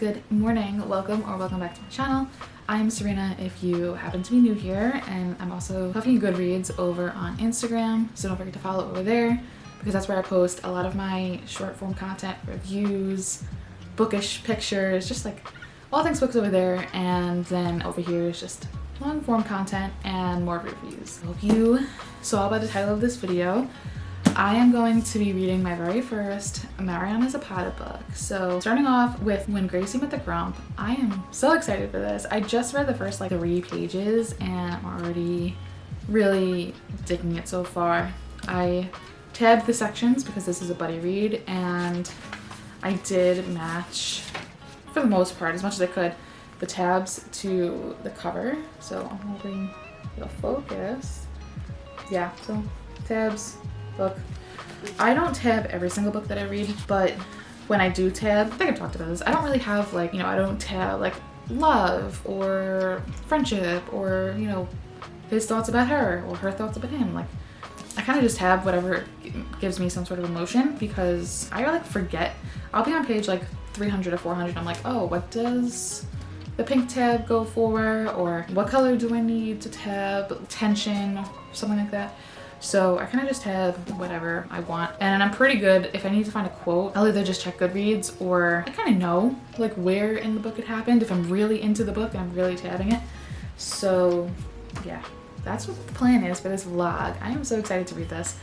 Good morning, welcome back to my channel. I'm Serena if you happen to be new here, and I'm also Puffy Goodreads over on Instagram, so don't forget to follow over there because that's where I post a lot of my short form content, reviews, bookish pictures, just like all things books over there. And then over here is just long form content and more reviews. I hope you saw by the title of this video, I am going to be reading my very first Mariana Zapata book. So starting off with When Gracie Met the Grump, I am so excited for this. I just read the first like 3 pages and I'm already really digging it so far. I tabbed the sections because this is a buddy read, and I did match, for the most part, as much as I could, the tabs to the cover. So I'm hoping it'll focus. Yeah, so tabs, book. I don't tab every single book that I read, but when I do tab, I think I've talked about this, I don't really have like, I don't tab like love or friendship or, his thoughts about her or her thoughts about him. Like, I kind of just tab whatever gives me some sort of emotion, because I like forget. I'll be on page like 300 or 400. I'm like, oh, what does the pink tab go for? Or what color do I need to tab? Tension, something like that. So I kind of just tab whatever I want, and I'm pretty good if I need to find a quote. I'll either just check Goodreads, or I kind of know like where in the book it happened if I'm really into the book and I'm really tabbing it. So yeah, that's what the plan is for this vlog. I am so excited to read this.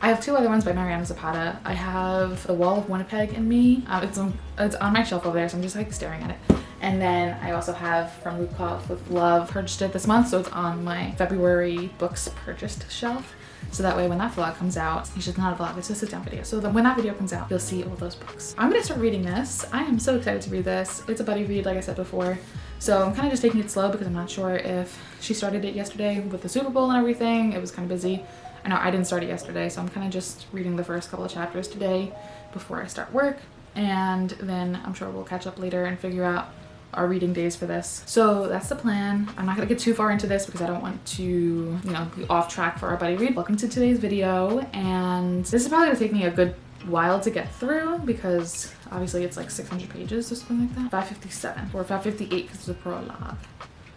I have 2 other ones by Mariana Zapata. I have The Wall of Winnipeg in Me. It's on my shelf over there, so I'm just like staring at it. And then I also have From Lukov with Love, purchased it this month, so it's on my February books purchased shelf. So that way when that vlog comes out, it's just not a vlog, it's a sit down video. So when that video comes out, you'll see all those books. I'm gonna start reading this. I am so excited to read this. It's a buddy read, like I said before. So I'm kind of just taking it slow because I'm not sure if she started it yesterday with the Super Bowl and everything. It was kind of busy. I know I didn't start it yesterday, so I'm kind of just reading the first couple of chapters today before I start work. And then I'm sure we'll catch up later and figure out our reading days for this. So that's the plan. I'm not gonna get too far into this because I don't want to, be off track for our buddy read. Welcome to today's video, and this is probably gonna take me a good while to get through because obviously it's like 600 pages or something like that. 557 or 558 because it's a prologue.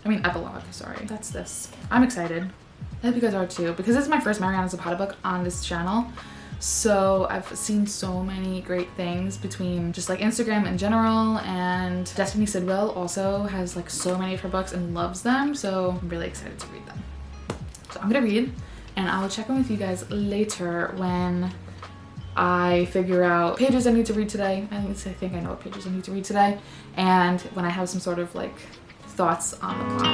I mean epilogue, sorry. That's this. I'm excited. I hope you guys are too, because this is my first Mariana Zapata book on this channel. So I've seen so many great things between just like Instagram in general, and Destiny Sidwell also has like so many of her books and loves them. So I'm really excited to read them. So I'm gonna read, and I'll check in with you guys later when I figure out pages I need to read today. I think I know what pages I need to read today, and when I have some sort of like thoughts on the plot.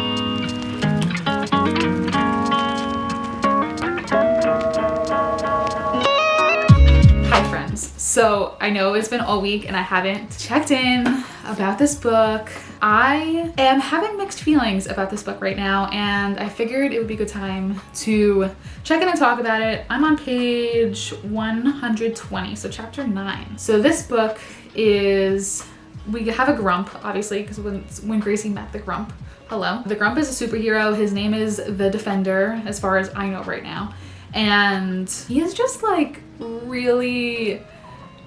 So I know it's been all week and I haven't checked in about this book. I am having mixed feelings about this book right now, and I figured it would be a good time to check in and talk about it. I'm on page 120, so chapter 9. So this book is, we have a Grump, obviously, because when Gracie met the Grump. Hello. The Grump is a superhero. His name is the Defender, as far as I know right now. And he is just like really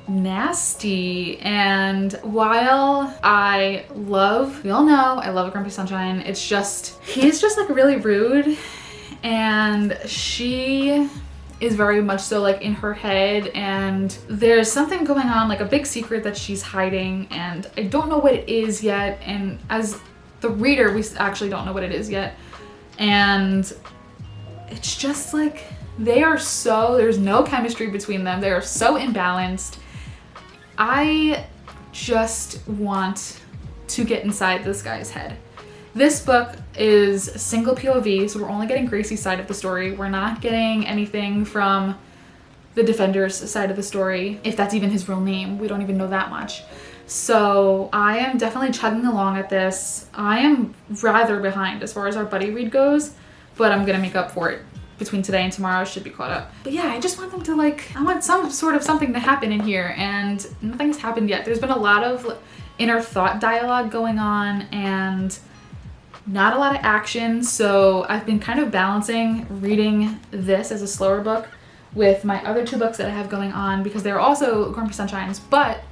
nasty, and while we all know I love a Grumpy Sunshine, he's just like really rude, and she is very much so like in her head, and there's something going on, like a big secret that she's hiding, and I don't know what it is yet, and as the reader we actually don't know what it is yet, and it's just like there's no chemistry between them. They are so imbalanced. I just want to get inside this guy's head. This book is single POV, so we're only getting Gracie's side of the story. We're not getting anything from the Defender's side of the story, if that's even his real name. We don't even know that much. So I am definitely chugging along at this. I am rather behind as far as our buddy read goes, but I'm gonna make up for it. Between today and tomorrow I should be caught up. But yeah, I just want them to I want some sort of something to happen in here, and nothing has happened yet. There's been a lot of inner thought dialogue going on and not a lot of action. So I've been kind of balancing reading this as a slower book with my other 2 books that I have going on, because they're also Grumpy Sunshines, but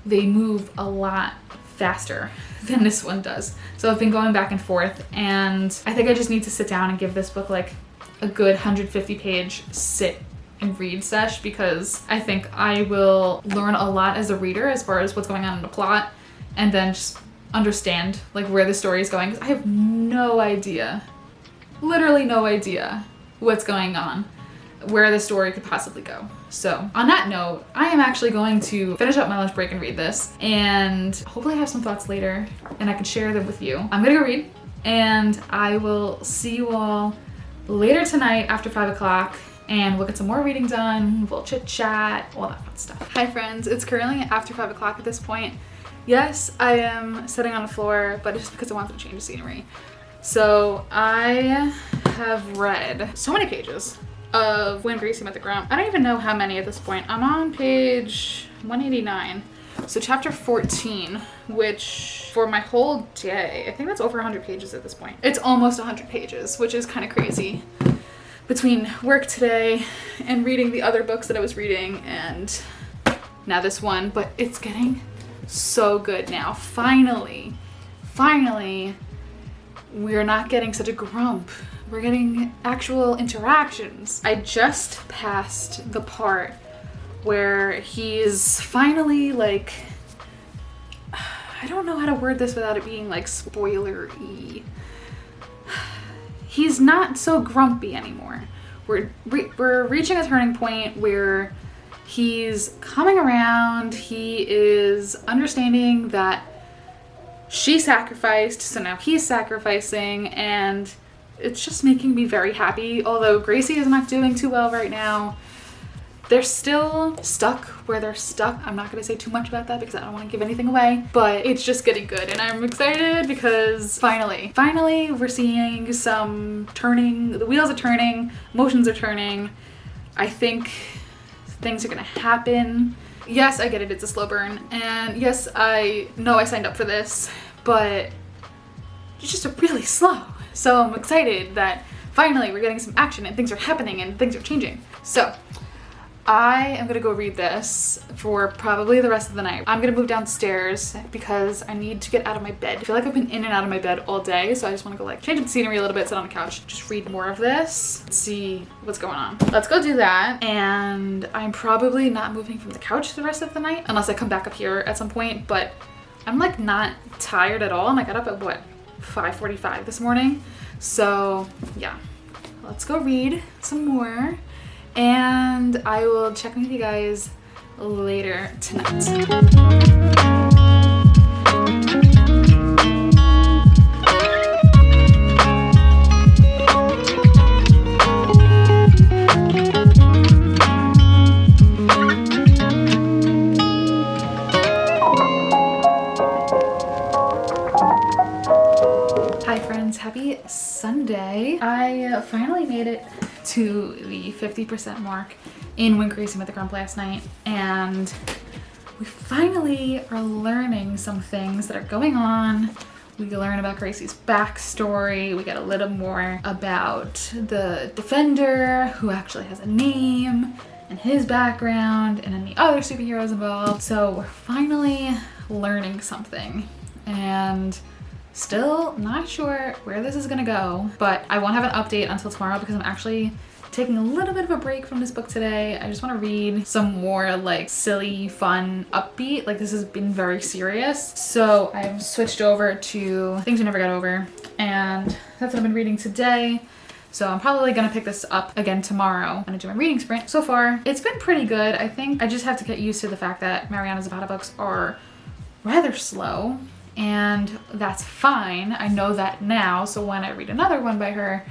they move a lot faster than this one does. So I've been going back and forth, and I think I just need to sit down and give this book like a good 150 page sit and read sesh, because I think I will learn a lot as a reader as far as what's going on in the plot, and then just understand like where the story is going, because I have no idea, literally no idea what's going on, where the story could possibly go. So on that note, I am actually going to finish up my lunch break and read this, and hopefully I have some thoughts later and I can share them with you. I'm gonna go read, and I will see you all later tonight after 5 o'clock, and we'll get some more reading done, we'll chit chat, all that fun stuff. Hi friends, it's currently after 5 o'clock at this point. Yes, I am sitting on the floor, but it's just because I wanted to change the scenery. So I have read so many pages of When Gracie Met the Grump. I don't even know how many at this point. I'm on page 189. So chapter 14, which for my whole day, I think that's over 100 pages at this point. It's almost 100 pages, which is kind of crazy. Between work today and reading the other books that I was reading and now this one, but it's getting so good now. Finally, we're not getting such a grump. We're getting actual interactions. I just passed the part where he's finally like, I don't know how to word this without it being like spoiler-y. He's not so grumpy anymore. We're reaching a turning point where he's coming around. He is understanding that she sacrificed, so now he's sacrificing, and it's just making me very happy. Although Gracie is not doing too well right now, they're still stuck where they're stuck. I'm not going to say too much about that because I don't want to give anything away, but it's just getting good, and I'm excited because finally we're seeing some turning. The wheels are turning, emotions are turning. I think things are going to happen. Yes, I get it, it's a slow burn, and yes, I know I signed up for this, but it's just really slow. So I'm excited that finally we're getting some action and things are happening and things are changing. So I am gonna go read this for probably the rest of the night. I'm gonna move downstairs because I need to get out of my bed. I feel like I've been in and out of my bed all day, so I just wanna go like change up the scenery a little bit, sit on the couch, just read more of this, see what's going on. Let's go do that, and I'm probably not moving from the couch the rest of the night unless I come back up here at some point, but I'm like not tired at all, and I got up at what, 5:45 this morning. So yeah, let's go read some more, and I will check in with you guys later tonight. Happy Sunday. I finally made it to the 50% mark in When Gracie Met the Grump last night, and we finally are learning some things that are going on. We learn about Gracie's backstory. We get a little more about the defender, who actually has a name, and his background, and then the other superheroes involved. So we're finally learning something, and still not sure where this is gonna go, but I won't have an update until tomorrow because I'm actually taking a little bit of a break from this book today. I just want to read some more like silly, fun, upbeat. Like this has been very serious. So I've switched over to Things We Never Got Over, and that's what I've been reading today. So I'm probably gonna pick this up again tomorrow. I'm gonna do my reading sprint. So far, it's been pretty good. I think I just have to get used to the fact that Mariana Zapata books are rather slow, and that's fine. I know that now, so when I read another one by her,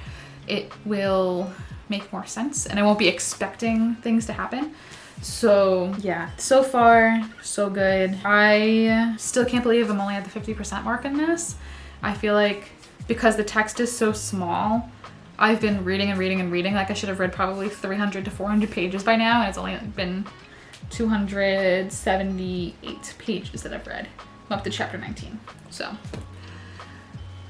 it will make more sense and I won't be expecting things to happen. So yeah, so far so good. I still can't believe I'm only at the 50% mark in this. I feel like because the text is so small, I've been reading and reading and reading. Like I should have read probably 300 to 400 pages by now, and it's only been 278 pages that I've read. I'm up to chapter 19. So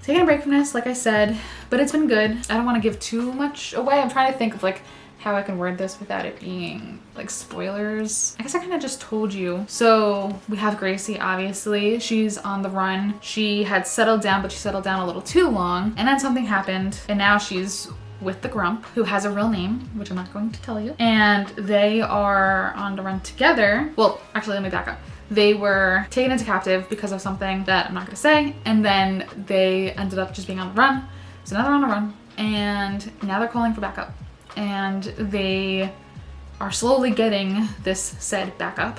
taking a break from this, like I said, but it's been good. I don't want to give too much away. I'm trying to think of like how I can word this without it being like spoilers. I guess I kind of just told you. So we have Gracie, obviously. She's on the run. She had settled down, but she settled down a little too long. And then something happened, and now she's with the Grump, who has a real name, which I'm not going to tell you. And they are on the run together. Well, actually, let me back up. They were taken into captive because of something that I'm not gonna say, and then they ended up just being on the run. So now they're on the run, and now they're calling for backup. And they are slowly getting this said backup.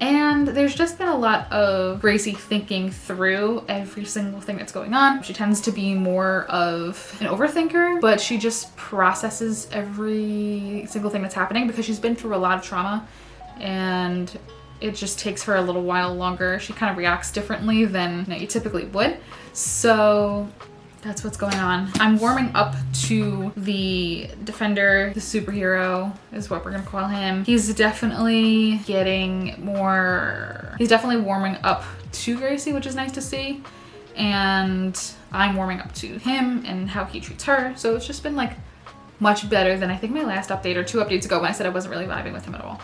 And there's just been a lot of Gracie thinking through every single thing that's going on. She tends to be more of an overthinker, but she just processes every single thing that's happening because she's been through a lot of trauma, and it just takes her a little while longer. She kind of reacts differently than you typically would. So that's what's going on. I'm warming up to the defender, the superhero is what we're gonna call him. He's definitely warming up to Gracie, which is nice to see. And I'm warming up to him and how he treats her. So it's just been like much better than I think my last update or 2 updates ago when I said I wasn't really vibing with him at all.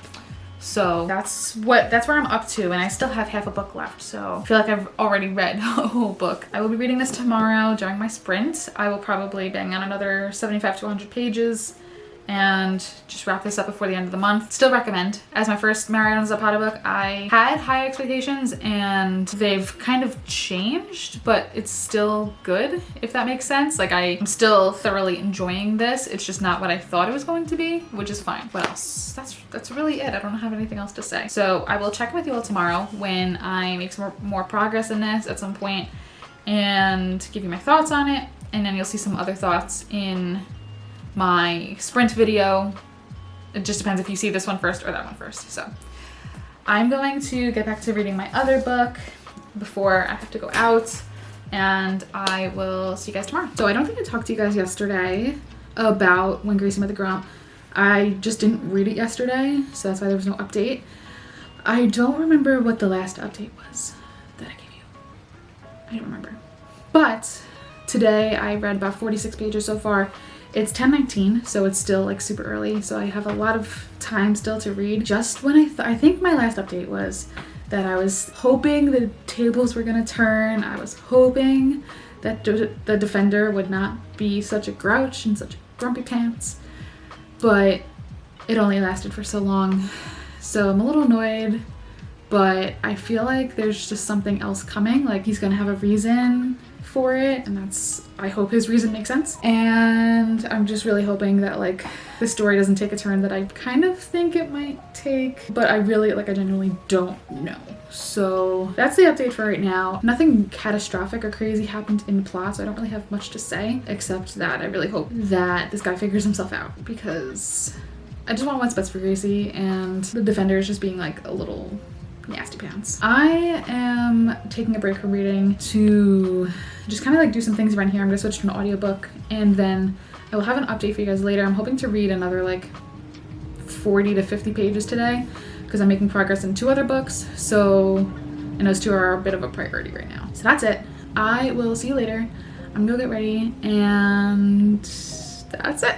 So that's where I'm up to, and I still have half a book left, so I feel like I've already read a whole book. I will be reading this tomorrow during my sprint. I will probably bang on another 75 to 100 pages and just wrap this up before the end of the month. Still recommend. As my first Mariana Zapata book, I had high expectations and they've kind of changed, but it's still good, if that makes sense. Like, I'm still thoroughly enjoying this. It's just not what I thought it was going to be, which is fine. What else? That's really it. I don't have anything else to say. So I will check with you all tomorrow when I make some more progress in this at some point and give you my thoughts on it. And then you'll see some other thoughts in my sprint video. It just depends if you see this one first or that one first. So I'm going to get back to reading my other book before I have to go out, and I will see you guys tomorrow. So I don't think I talked to you guys yesterday about When Gracie Met the Grump. I just didn't read it yesterday, so that's why there was no update. I don't remember what the last update was that I gave you. I don't remember. But today I read about 46 pages so far. It's 10:19, so it's still like super early, so I have a lot of time still to read. Just when I think my last update was that I was hoping the tables were gonna turn. I was hoping that the defender would not be such a grouch and such a grumpy pants, but it only lasted for so long. So I'm a little annoyed, but I feel like there's just something else coming. Like, he's gonna have a reason for it, and I hope his reason makes sense. And I'm just really hoping that like the story doesn't take a turn that I kind of think it might take, but I genuinely don't know. So that's the update for right now. Nothing catastrophic or crazy happened in the plot, so I don't really have much to say, except that I really hope that this guy figures himself out, because I just want what's best for Gracie, and the defender is just being like a little nasty pants. I am taking a break from reading to just kind of like do some things around here. I'm gonna switch to an audiobook, and then I will have an update for you guys later. I'm hoping to read another like 40 to 50 pages today because I'm making progress in 2 other books. So, and those 2 are a bit of a priority right now. So that's it. I will see you later. I'm gonna go get ready, and that's it.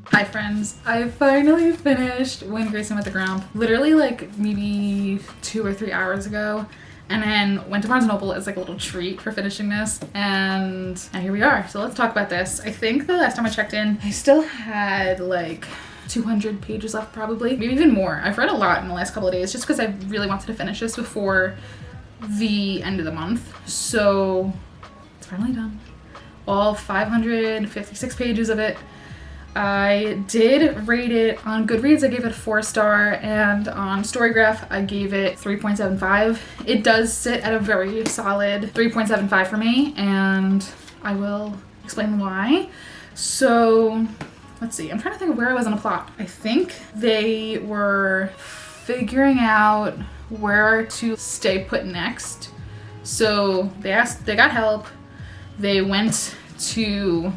Hi friends, I finally finished When Gracie Met the Grump, literally like maybe 2 or 3 hours ago, and then went to Barnes & Noble as like a little treat for finishing this, and here we are. So let's talk about this. I think the last time I checked in, I still had like 200 pages left, probably, maybe even more. I've read a lot in the last couple of days just because I really wanted to finish this before the end of the month. So it's finally done. All 556 pages of it. I did rate it on Goodreads. I gave it a 4-star, and on Storygraph I gave it 3.75. It does sit at a very solid 3.75 for me, and I will explain why. So let's see, I'm trying to think of where I was in the plot. I think they were figuring out where to stay put next. So they got help. They went to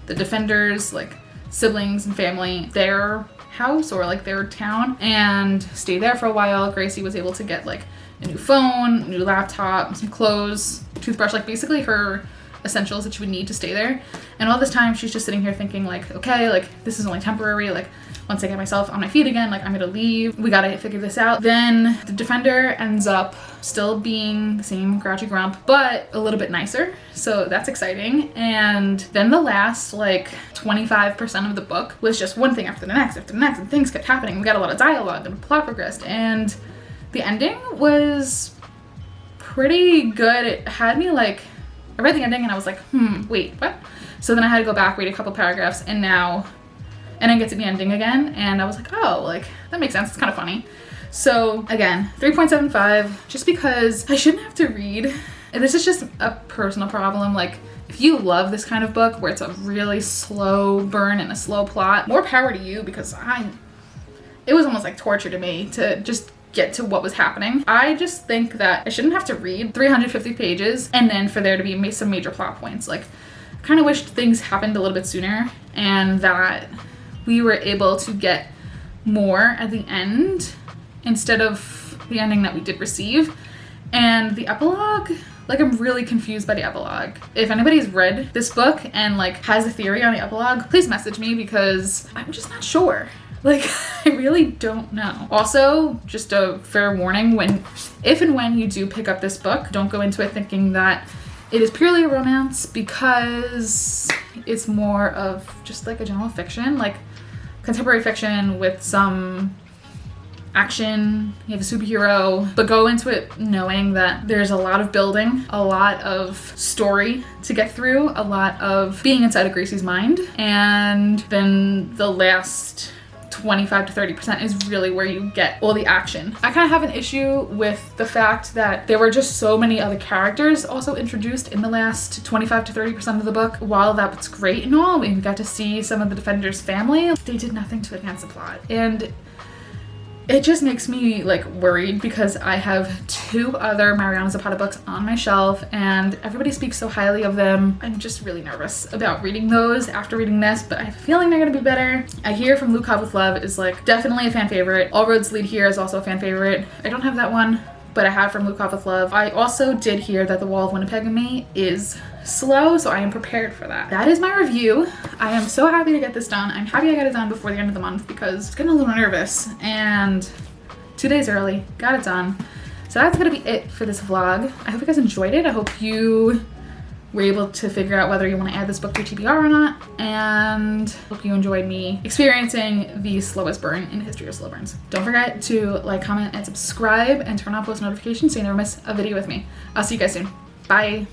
the defenders, like siblings and family, their house or like their town, and stayed there for a while. Gracie was able to get like a new phone, a new laptop, some clothes, toothbrush, like basically her essentials that she would need to stay there. And all this time she's just sitting here thinking like, okay, like this is only temporary, like once I get myself on my feet again, like I'm gonna leave, we gotta figure this out. Then the defender ends up still being the same grouchy grump, but a little bit nicer, so that's exciting. And then the last like 25% of the book was just one thing after the next, and things kept happening. We got a lot of dialogue and plot progressed, and the ending was pretty good. It had me like, I read the ending and I was like, wait, what? So then I had to go back, read a couple paragraphs, and I get to the ending again, and I was like, oh, like, that makes sense, it's kind of funny. So again, 3.75, just because I shouldn't have to read, and this is just a personal problem, like, if you love this kind of book where it's a really slow burn and a slow plot, more power to you, because it was almost like torture to me to just get to what was happening. I just think that I shouldn't have to read 350 pages and then for there to be some major plot points. Like, I kind of wished things happened a little bit sooner and that we were able to get more at the end instead of the ending that we did receive. And the epilogue, like, I'm really confused by the epilogue. If anybody's read this book and like has a theory on the epilogue, please message me because I'm just not sure. Like, I really don't know. Also, just a fair warning, if and when you do pick up this book, don't go into it thinking that it is purely a romance, because it's more of just like a general fiction, like contemporary fiction with some action. You have a superhero, but go into it knowing that there's a lot of building, a lot of story to get through, a lot of being inside of Gracie's mind, and then the last 25 to 30% is really where you get all the action. I kind of have an issue with the fact that there were just so many other characters also introduced in the last 25 to 30% of the book. While that's great and all, we got to see some of the defenders' family, they did nothing to advance the plot. And it just makes me like worried because I have 2 other Mariana Zapata books on my shelf and everybody speaks so highly of them. I'm just really nervous about reading those after reading this, but I have a feeling they're gonna be better. I hear from Luke Cobb with Love is like definitely a fan favorite. All Roads Lead Here is also a fan favorite. I don't have that one, but I have from Luke Cobb with Love. I also did hear that The Wall of Winnipeg and Me is slow, so I am prepared for that. That is my review. I am so happy to get this done. I'm happy I got it done before the end of the month because I was getting a little nervous, and 2 days early, got it done. So that's gonna be it for this vlog. I hope you guys enjoyed it. I hope you were able to figure out whether you want to add this book to your TBR or not, and hope you enjoyed me experiencing the slowest burn in the history of slow burns. Don't forget to like, comment, and subscribe, and turn on post notifications so you never miss a video with me. I'll see you guys soon. Bye.